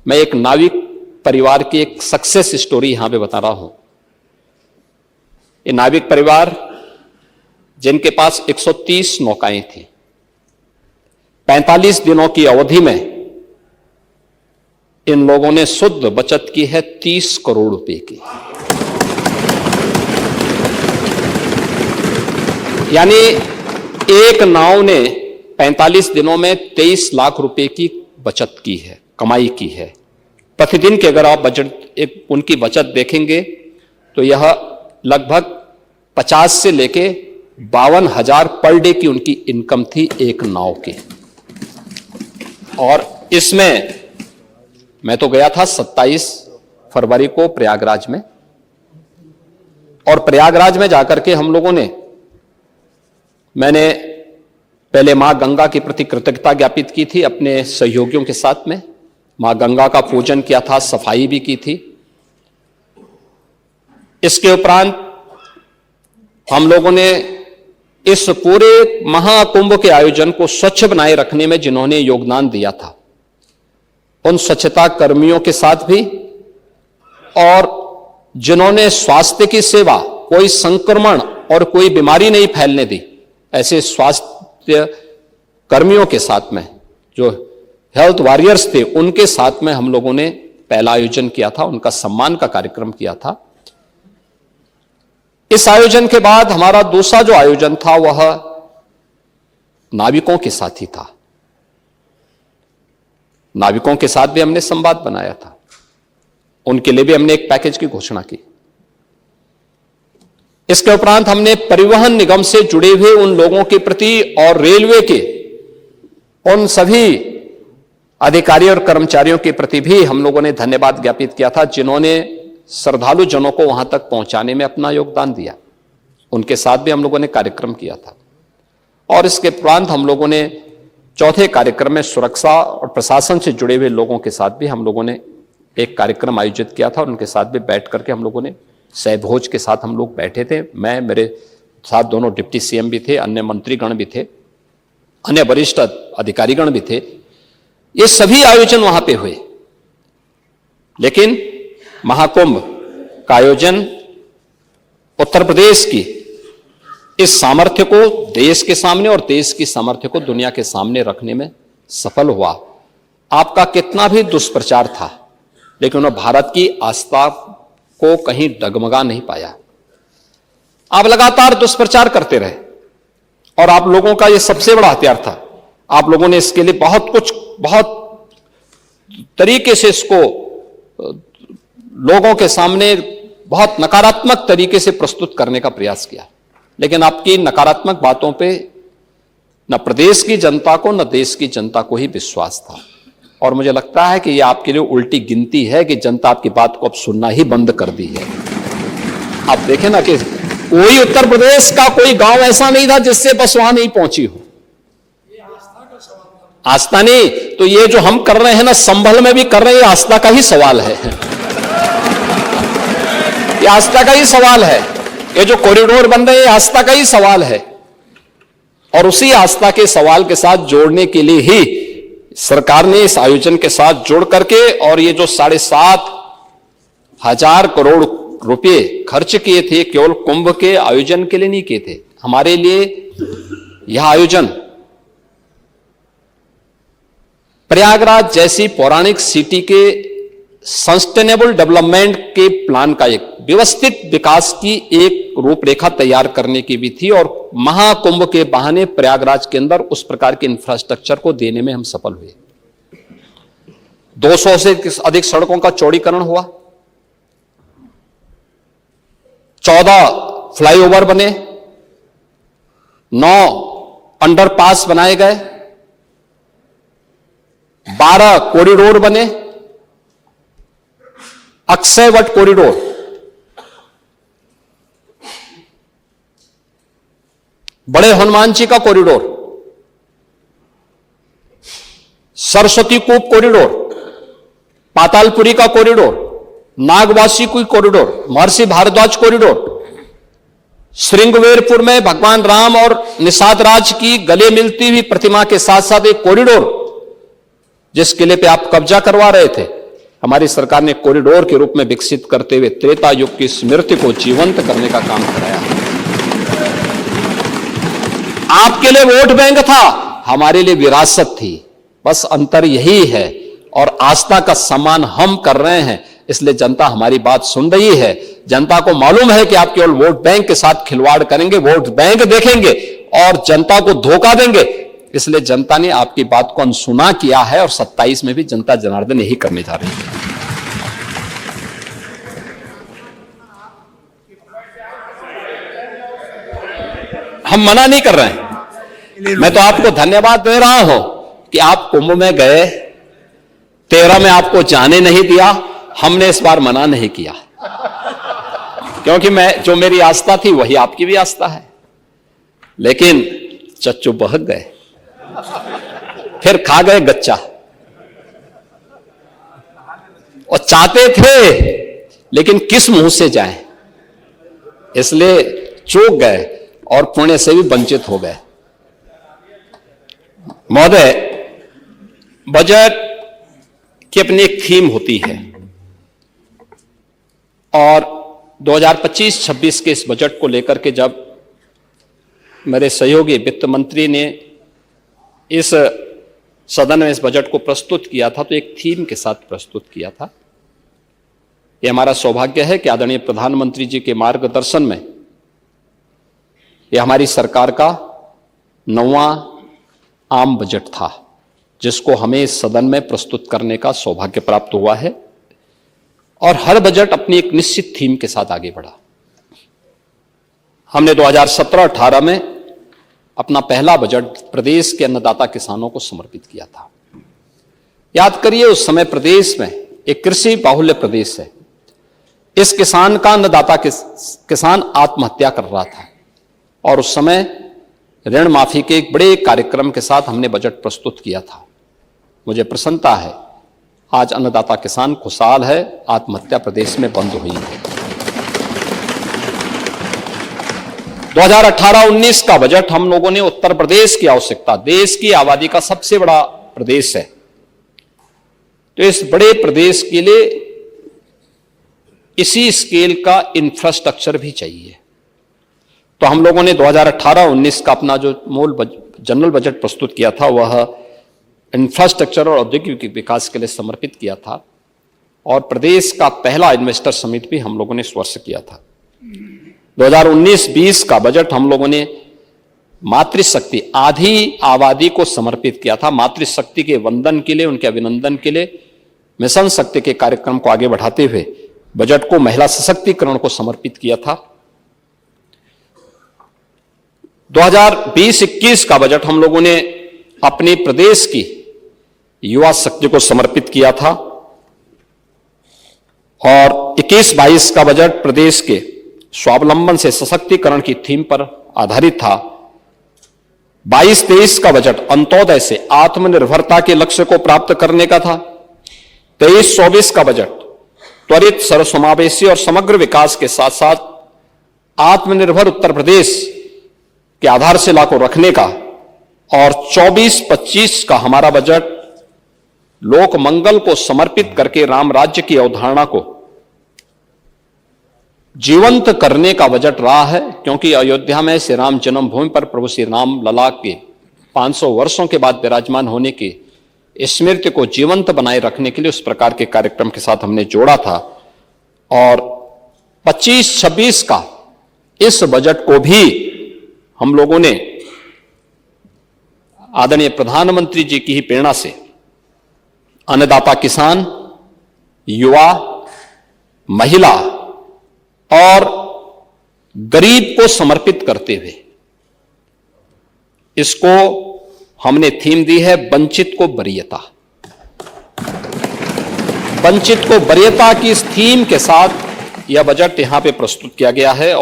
मैं एक नाविक परिवार की एक सक्सेस स्टोरी यहां पे बता रहा हूं। ये नाविक परिवार जिनके पास 130 नौकाएं थी, 45 दिनों की अवधि में इन लोगों ने शुद्ध बचत की है 30 करोड़ रुपए की। यानी एक नाव ने 45 दिनों में 23 लाख रुपए की बचत की है, कमाई की है। प्रतिदिन के अगर आप उनकी बचत देखेंगे तो यह लगभग 50 से लेके 52,000 पर डे की उनकी इनकम थी एक नाव की। और इसमें मैं तो गया था 27 फरवरी को प्रयागराज में, और प्रयागराज में जाकर के हम लोगों ने, मैंने पहले मां गंगा के प्रति कृतज्ञता ज्ञापित की थी अपने सहयोगियों के साथ में। मां गंगा का पूजन किया था, सफाई भी की थी। इसके उपरांत हम लोगों ने इस पूरे महाकुंभ के आयोजन को स्वच्छ बनाए रखने में जिन्होंने योगदान दिया था, उन स्वच्छता कर्मियों के साथ भी, और जिन्होंने स्वास्थ्य की सेवा, कोई संक्रमण और कोई बीमारी नहीं फैलने दी, ऐसे स्वास्थ्य कर्मियों के साथ में, जो हेल्थ वॉरियर्स थे, उनके साथ में हम लोगों ने पहला आयोजन किया था, उनका सम्मान का कार्यक्रम किया था। इस आयोजन के बाद हमारा दूसरा जो आयोजन था वह नाविकों के साथ ही था। नाविकों के साथ भी हमने संवाद बनाया था, उनके लिए भी हमने एक पैकेज की घोषणा की। इसके उपरांत हमने परिवहन निगम से जुड़े हुए उन लोगों के प्रति और रेलवे के उन सभी अधिकारियों और कर्मचारियों के प्रति भी हम लोगों ने धन्यवाद ज्ञापित किया था, जिन्होंने श्रद्धालु जनों को वहां तक पहुंचाने में अपना योगदान दिया। उनके साथ भी हम लोगों ने कार्यक्रम किया था। और इसके उपरांत हम लोगों ने चौथे कार्यक्रम में सुरक्षा और प्रशासन से जुड़े हुए लोगों के साथ भी हम लोगों ने एक कार्यक्रम आयोजित किया था। उनके साथ भी बैठ करके हम लोगों ने सहभोज के साथ हम लोग बैठे थे। मैं, मेरे साथ दोनों डिप्टी सीएम भी थे, अन्य मंत्रीगण भी थे, अन्य वरिष्ठ अधिकारीगण भी थे। ये सभी आयोजन वहां पे हुए। लेकिन महाकुंभ का आयोजन उत्तर प्रदेश की इस सामर्थ्य को देश के सामने और देश की सामर्थ्य को दुनिया के सामने रखने में सफल हुआ। आपका कितना भी दुष्प्रचार था, लेकिन वह भारत की आस्था को कहीं डगमगा नहीं पाया। आप लगातार दुष्प्रचार करते रहे, और आप लोगों का यह सबसे बड़ा हथियार था। आप लोगों ने इसके लिए बहुत तरीके से इसको लोगों के सामने बहुत नकारात्मक तरीके से प्रस्तुत करने का प्रयास किया। लेकिन आपकी नकारात्मक बातों पे न प्रदेश की जनता को न देश की जनता को ही विश्वास था। और मुझे लगता है कि यह आपके लिए उल्टी गिनती है कि जनता आपकी बात को अब सुनना ही बंद कर दी है। आप देखें ना कि कोई उत्तर प्रदेश का कोई गांव ऐसा नहीं था जिससे बस वहां नहीं पहुंची हो। आस्था नहीं तो ये जो हम कर रहे हैं ना, संभल में भी कर रहे हैं, आस्था का ही सवाल है। ये आस्था का ही सवाल है। ये जो कॉरिडोर बन रहे हैं, आस्था का ही सवाल है। और उसी आस्था के सवाल के साथ जोड़ने के लिए ही सरकार ने इस आयोजन के साथ जोड़ करके, और ये जो 7,500 करोड़ रुपए खर्च किए थे, केवल कुंभ के आयोजन के लिए नहीं किए थे। हमारे लिए यह आयोजन प्रयागराज जैसी पौराणिक सिटी के सस्टेनेबल डेवलपमेंट के प्लान का, एक व्यवस्थित विकास की एक रूपरेखा तैयार करने की भी थी। और महाकुंभ के बहाने प्रयागराज के अंदर उस प्रकार के इंफ्रास्ट्रक्चर को देने में हम सफल हुए। 200 से अधिक सड़कों का चौड़ीकरण हुआ, 14 फ्लाईओवर बने, 9 अंडरपास बनाए गए, 12 कॉरिडोर बने, अक्षयवट कॉरिडोर, बड़े हनुमान जी का कॉरिडोर, सरस्वती कूप कॉरिडोर, पातालपुरी का कॉरिडोर, नागवासी की कॉरिडोर, महर्षि भारद्वाज कॉरिडोर, श्रृंगवेरपुर में भगवान राम और निषाद राज की गले मिलती हुई प्रतिमा के साथ साथ एक कॉरिडोर, जिस किले पे आप कब्जा करवा रहे थे, हमारी सरकार ने कॉरिडोर के रूप में विकसित करते हुए त्रेता युग की स्मृति को जीवंत करने का काम कराया। आपके लिए वोट बैंक था, हमारे लिए विरासत थी, बस अंतर यही है। और आस्था का सम्मान हम कर रहे हैं, इसलिए जनता हमारी बात सुन रही है। जनता को मालूम है कि आप केवल वोट बैंक के साथ खिलवाड़ करेंगे, वोट बैंक देखेंगे और जनता को धोखा देंगे, इसलिए जनता ने आपकी बात को अनसुना किया है। और 27 में भी जनता जनार्दन यही करने जा रही है। हम मना नहीं कर रहे हैं, मैं तो आपको धन्यवाद दे रहा हूं कि आप कुंभ में गए, 13 में आपको जाने नहीं दिया, हमने इस बार मना नहीं किया, क्योंकि जो मेरी आस्था थी वही आपकी भी आस्था है। लेकिन चच्चू बहक गए, फिर खा गए गच्चा, और चाहते थे लेकिन किस मुंह से जाएं, इसलिए चूक गए और पुण्य से भी वंचित हो गए। महोदय, बजट की अपनी एक थीम होती है और 2025-26 के इस बजट को लेकर के जब मेरे सहयोगी वित्त मंत्री ने इस सदन में इस बजट को प्रस्तुत किया था, तो एक थीम के साथ प्रस्तुत किया था। यह हमारा सौभाग्य है कि आदरणीय प्रधानमंत्री जी के मार्गदर्शन में यह हमारी सरकार का 9वां आम बजट था, जिसको हमें इस सदन में प्रस्तुत करने का सौभाग्य प्राप्त हुआ है। और हर बजट अपनी एक निश्चित थीम के साथ आगे बढ़ा। हमने 2017-18 में अपना पहला बजट प्रदेश के अन्नदाता किसानों को समर्पित किया था। याद करिए, उस समय प्रदेश में एक कृषि बाहुल्य प्रदेश है। इस किसान का अन्नदाता किसान आत्महत्या कर रहा था और उस समय ऋण माफी के एक बड़े कार्यक्रम के साथ हमने बजट प्रस्तुत किया था। मुझे प्रसन्नता है, आज अन्नदाता किसान खुशहाल है, आत्महत्या प्रदेश में बंद हुई है। 2018-19 का बजट हम लोगों ने उत्तर प्रदेश की आवश्यकता, देश की आबादी का सबसे बड़ा प्रदेश है, तो इस बड़े प्रदेश के लिए इसी स्केल का इंफ्रास्ट्रक्चर भी चाहिए। तो हम लोगों ने 2018-19 का अपना जो मूल जनरल बजट प्रस्तुत किया था, वह इंफ्रास्ट्रक्चर और औद्योगिक विकास के लिए समर्पित किया था। और प्रदेश का पहला इन्वेस्टर समिट भी हम लोगों ने इस वर्ष किया था। 2019-20 का बजट हम लोगों ने मातृशक्ति, आधी आबादी को समर्पित किया था। मातृशक्ति के वंदन के लिए, उनके अभिनंदन के लिए मिशन शक्ति के कार्यक्रम को आगे बढ़ाते हुए बजट को महिला सशक्तिकरण को समर्पित किया था। 2020-21 का बजट हम लोगों ने अपने प्रदेश की युवा शक्ति को समर्पित किया था। और 21-22 का बजट प्रदेश के स्वावलंबन से सशक्तिकरण की थीम पर आधारित था। 22-23 का बजट अंत्योदय से आत्मनिर्भरता के लक्ष्य को प्राप्त करने का था। 23-24 का बजट त्वरित, सर्वसमावेशी और समग्र विकास के साथ साथ आत्मनिर्भर उत्तर प्रदेश की आधारशिला को रखने का। और 24-25 का हमारा बजट लोक मंगल को समर्पित करके राम राज्य की अवधारणा को जीवंत करने का बजट रहा है, क्योंकि अयोध्या में श्री राम जन्मभूमि पर प्रभु श्री राम लला के 500 वर्षों के बाद विराजमान होने की स्मृति को जीवंत बनाए रखने के लिए उस प्रकार के कार्यक्रम के साथ हमने जोड़ा था। और 25-26 का इस बजट को भी हम लोगों ने आदरणीय प्रधानमंत्री जी की ही प्रेरणा से अन्नदाता किसान, युवा, महिला और गरीब को समर्पित करते हुए इसको हमने थीम दी है वंचित को वरीयता। वंचित को वरीयता की इस थीम के साथ यह बजट यहां पे प्रस्तुत किया गया है।